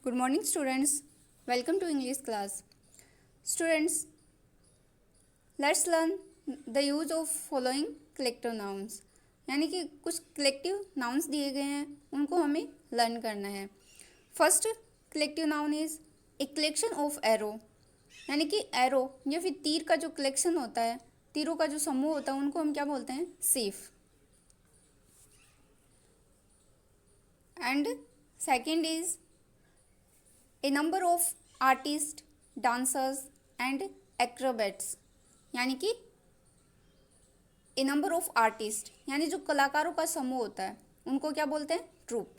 Good morning, students. Welcome to English class. Students, let's learn the use of following collective nouns. यानी कि कुछ collective nouns दिए गए हैं, उनको हमें लर्न करना है. First collective noun is a collection of arrow. यानी कि एरो या फिर तीर का जो कलेक्शन होता है, तीरों का जो समूह होता है, उनको हम क्या बोलते हैं? Safe. And second is a number of artist, dancers and acrobats. यानी कि ए नंबर ऑफ आर्टिस्ट यानी जो कलाकारों का समूह होता है, उनको क्या बोलते हैं? ट्रूप.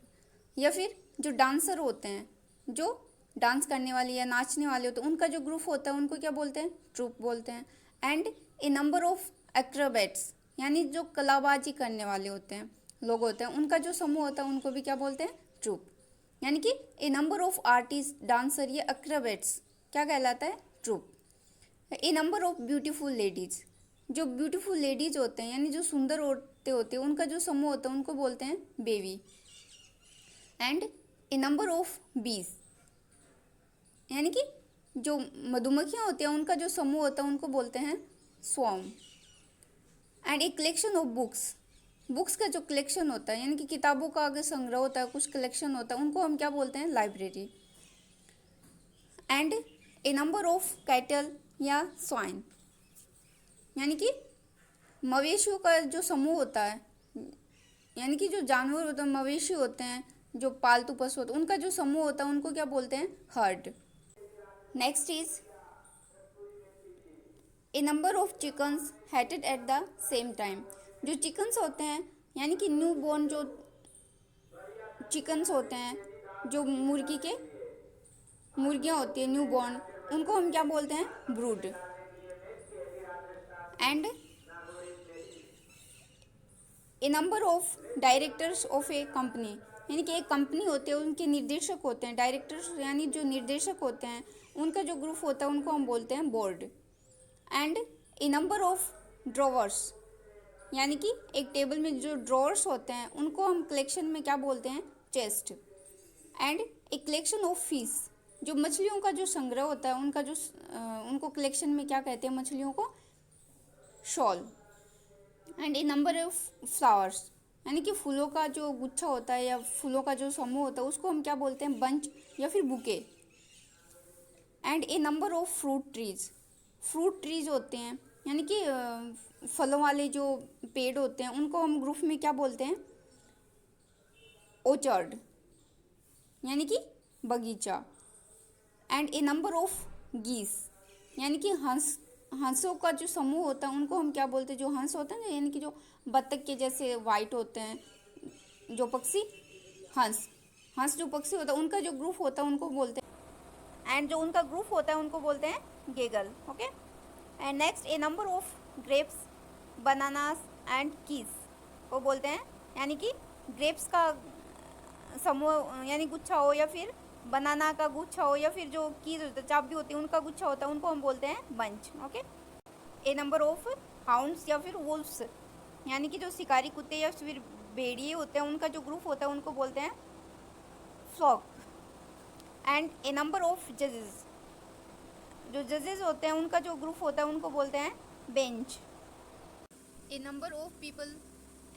या फिर जो डांसर होते हैं, जो डांस करने वाले या नाचने वाले होते हैं, उनका जो ग्रुप होता है, उनको क्या बोलते हैं? ट्रूप बोलते हैं. And a number of acrobats यानी जो कलाबाजी करने वाले होते हैं, लोग होते हैं, उनका जो समूह होता है, उनको भी क्या बोलते हैं? ट्रूप. यानी कि a number of artist, dancer या एक्रोबैट्स क्या कहलाता है? Troupe. A number of beautiful ladies, जो ब्यूटीफुल लेडीज होते हैं यानी जो सुंदर औरतें होती हैं, उनका जो समूह होता है, उनको बोलते हैं baby. And a number of बीज यानी कि जो मधुमक्खियाँ होती हैं, उनका जो समूह होता है, उनको बोलते हैं swarm. And a collection of books, books का जो कलेक्शन होता है यानी कि किताबों का अगर संग्रह होता है, कुछ कलेक्शन होता है, उनको हम क्या बोलते हैं? Library. And a number of cattle या स्वाइन यानी कि मवेशियों का जो समूह होता है, यानी कि जो जानवर होते हैं, मवेशी होते हैं, जो पालतू पशु होते हैं, उनका जो समूह होता है, उनको क्या बोलते हैं? Heard. Next is a number of chickens hatted at the same time. जो चिकन्स होते हैं यानी कि न्यू बॉर्न जो चिकन्स होते हैं, जो मुर्गियाँ होती हैं न्यू बॉर्न, उनको हम क्या बोलते हैं? Brood. And a number of directors of A company यानी कि एक कंपनी होती है, उनके निर्देशक होते हैं. डायरेक्टर्स यानी जो निर्देशक होते हैं, उनका जो ग्रुप होता है, उनको हम बोलते हैं board. And a number of drawers यानी कि एक टेबल में जो ड्रॉवर्स होते हैं, उनको हम कलेक्शन में क्या बोलते हैं? Chest. And a collection of fish, जो मछलियों का जो संग्रह होता है, उनका जो उनको कलेक्शन में क्या कहते हैं? मछलियों को shawl. And a number of flowers यानी कि फूलों का जो गुच्छा होता है या फूलों का जो समूह होता है, उसको हम क्या बोलते हैं? बंच या फिर bouquet. And a number of fruit trees, fruit trees होते हैं यानी कि फलों वाले जो पेड़ होते हैं, उनको हम ग्रुप में क्या बोलते हैं? ऑर्चर्ड यानी कि बगीचा. एंड ए नंबर ऑफ गीस यानी कि हंसों का जो समूह होता है, उनको हम क्या बोलते हैं? जो हंस होते हैं यानी कि जो बत्तख के जैसे वाइट होते हैं, जो पक्षी, हंस जो पक्षी होता है, उनका जो ग्रुप होता है, उनको बोलते हैं. एंड जो उनका ग्रुप होता है, उनको बोलते हैं Gegal. Okay. And next A number of grapes, bananas and keys को बोलते हैं. यानी कि ग्रेप्स का समूह यानी गुच्छा हो, या फिर बनाना का गुच्छा हो, या फिर जो कीज होता है, चाबी होती है, उनका गुच्छा होता है, उनको हम बोलते हैं bunch. Okay. A number of hounds या फिर वुल्फ्स यानी कि जो शिकारी कुत्ते या फिर भेड़िए होते हैं, उनका जो ग्रुप होता है, उनको बोलते हैं flock. And a number of जजेस, जो जजेस होते हैं, उनका जो ग्रुप होता है, उनको बोलते हैं bench. A number of people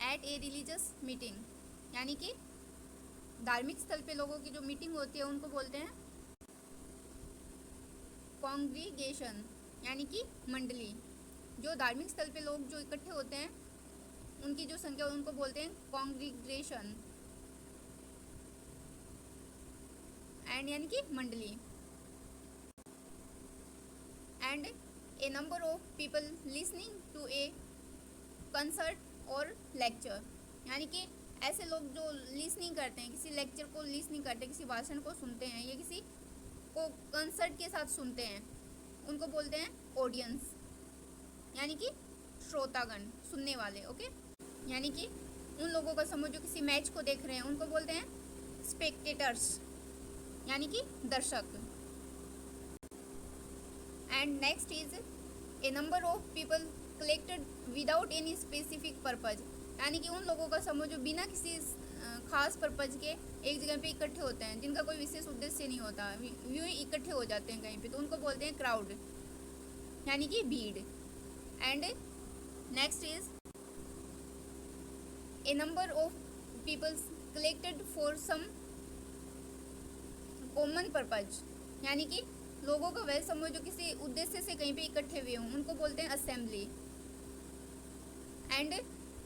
at a religious meeting यानी कि धार्मिक स्थल पे लोगों की जो मीटिंग होती है, उनको बोलते हैं कॉन्ग्रीगेशन यानी कि मंडली. जो धार्मिक स्थल पे लोग जो इकट्ठे होते हैं, उनकी जो संख्या, उनको बोलते हैं कॉन्ग्रीगेशन. एंड यानी कि मंडली. And a number of people listening to a concert और लेक्चर यानी कि ऐसे लोग जो लिसनिंग करते हैं, किसी लेक्चर को लिसनिंग करते हैं, किसी भाषण को सुनते हैं, या किसी को कंसर्ट के साथ सुनते हैं, उनको बोलते हैं ऑडियंस यानी कि श्रोतागण, सुनने वाले. ओके. यानी कि उन लोगों का समूह जो किसी मैच को देख रहे हैं, उनको बोलते हैं स्पेक्टेटर्स यानी कि दर्शक. And next is a number of people collected without any specific purpose यानी कि उन लोगों का समूह जो बिना किसी खास पर्पज के एक जगह पे इकट्ठे होते हैं, जिनका कोई विशेष उद्देश्य नहीं होता, यूं ही इकट्ठे हो जाते हैं कहीं पे, तो उनको बोलते हैं क्राउड, यानी कि भीड़। And next is a number of peoples collected for some common purpose, यानी कि लोगों का वह समूह जो किसी उद्देश्य से कहीं पे इकट्ठे हुए हों, उनको बोलते हैं assembly. And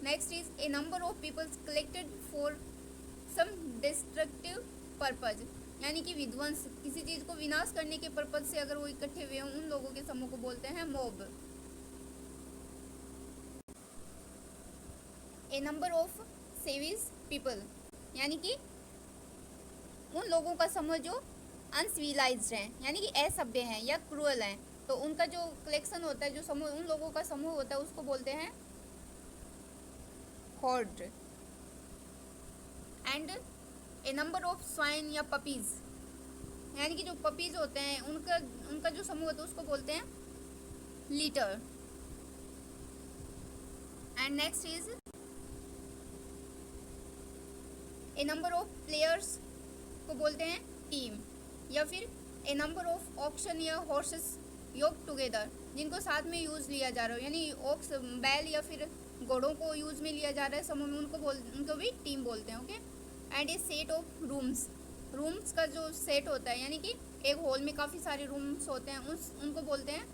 next is a number of peoples collected for some destructive purpose, यानी कि विध्वंस, किसी चीज को विनाश करने के पर्पज से अगर वो इकट्ठे हुए हों, उन लोगों के समूह को बोलते हैं mob. A number of savage people, यानी कि उन लोगों का समूह जो अनसिविलाइज्ड हैं, यानी कि असभ्य हैं या क्रूअल हैं, तो उनका जो कलेक्शन होता है, जो समूह, उन लोगों का समूह होता है, उसको बोलते हैं herd. And a number of swine या पपीज, यानी कि जो पपीज होते हैं उनका जो समूह होता है, उसको बोलते हैं litre. And next is a number of players को बोलते हैं टीम, या फिर ए नंबर ऑफ ऑक्शन या हॉर्सेस योग टुगेदर, जिनको साथ में यूज लिया जा रहा हो, यानी ऑक्स बैल या फिर घोड़ों को यूज में लिया जा रहा है समूह में, उनको भी टीम बोलते हैं। Okay. And A set of rooms का जो सेट होता है, यानी कि एक हॉल में काफ़ी सारे रूम्स होते हैं, उनको बोलते हैं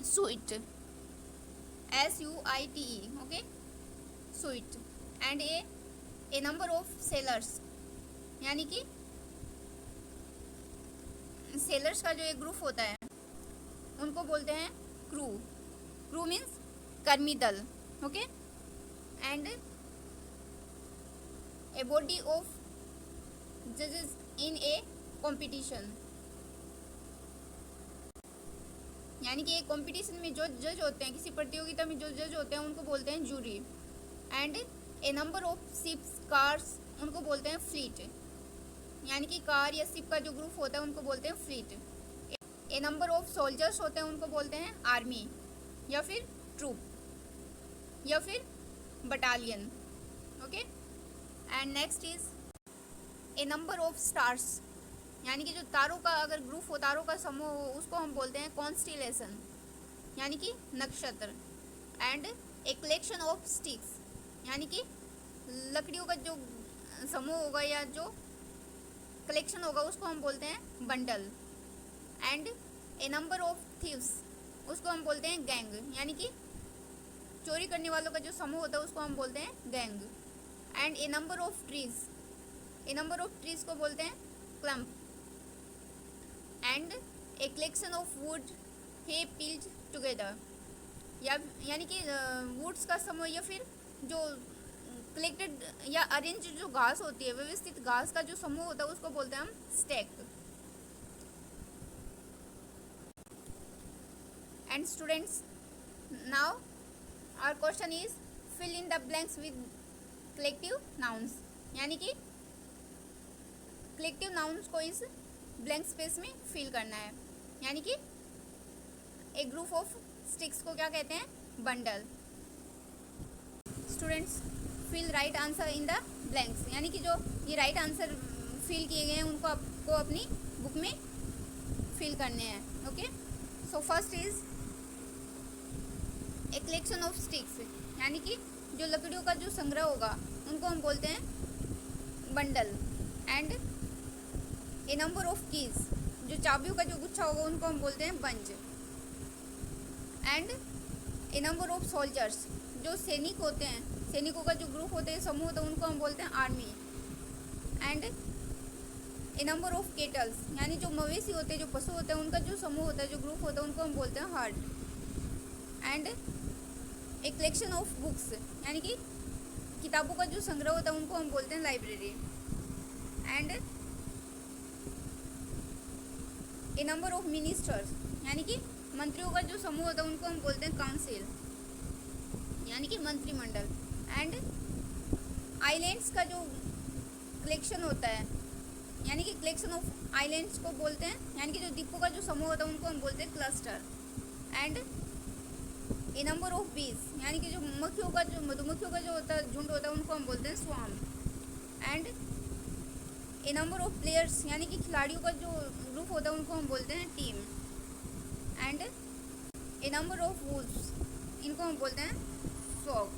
suite, SUITE। Okay, suite. And a number of sailors, यानी कि सेलर्स का जो एक ग्रुप होता है, उनको बोलते हैं क्रू मीन्स कर्मी दल। Okay. And a body of जजेस इन ए कॉम्पिटिशन, यानी कि एक कॉम्पिटिशन में जो जज होते हैं, किसी प्रतियोगिता में जो जज होते हैं, उनको बोलते हैं jury. And a number of ships cars, उनको बोलते हैं फ्लीट, यानी कि कार या शिप का जो ग्रुप होता है, उनको बोलते हैं fleet. A number of soldiers होते हैं, उनको बोलते हैं आर्मी या फिर ट्रूप या फिर battalion. Okay. And next is a number of stars, यानी कि जो तारों का अगर ग्रुप हो, तारों का समूह हो, उसको हम बोलते हैं कॉन्स्टिलेशन, यानी कि नक्षत्र। And a collection of sticks, यानी कि लकड़ियों का जो समूह होगा या जो कलेक्शन होगा, उसको हम बोलते हैं bundle. And a number of thieves, उसको हम बोलते हैं गैंग, यानी कि चोरी करने वालों का जो समूह होता है, उसको हम बोलते हैं gang. And a number of trees को बोलते हैं clump. And a collection of wood hay piled together, यानी कि वुड्स का समूह या फिर जो कलेक्टेड या अरेंज जो घास होती है, व्यवस्थित घास का जो समूह होता है, उसको बोलते हैं हम stack. And students, now our question is fill in the blanks with collective nouns, यानी कि कलेक्टिव नाउन्स को इस ब्लैंक स्पेस में फिल करना है, यानी कि एक ग्रुप ऑफ स्टिक्स को क्या कहते हैं, bundle. Students, fill right answer in the blanks, यानी कि जो ये राइट आंसर फिल किए गए हैं, उनको आपको अपनी बुक में फिल करने हैं। Okay. So first is a collection of sticks, यानी कि जो लकड़ियों का जो संग्रह होगा, उनको हम बोलते हैं bundle. And a number of keys, जो चाबियों का जो गुच्छा होगा, उनको हम बोलते हैं बंज। And a number of soldiers, जो सैनिक होते हैं, सैनिकों का जो ग्रुप होते हैं, समूह होता है, उनको हम बोलते हैं army. And a number of kettles, यानी जो मवेशी होते हैं, जो पशु होते हैं, उनका जो समूह होता है, जो ग्रुप होता है, उनको हम बोलते हैं heard. And a collection of books, यानी कि किताबों का जो संग्रह होता है, उनको हम बोलते हैं library. And a number of ministers, यानी कि मंत्रियों का जो समूह होता है, उनको हम बोलते हैं काउंसिल, यानी कि मंत्रिमंडल। एंड आइलैंड्स का जो कलेक्शन होता है, यानी कि कलेक्शन ऑफ आइलैंड्स को बोलते हैं, यानी कि जो द्वीपों का जो समूह होता है, उनको हम बोलते हैं cluster. And a number of बीज यानी कि जो मधुमक्खियों का जो होता है झुंड होता है उनको हम बोलते हैं swarm. And a number of players यानी कि खिलाड़ियों का जो ग्रुप होता है उनको हम बोलते हैं team. And a number of Wolves इनको हम बोलते हैं फ्लॉक।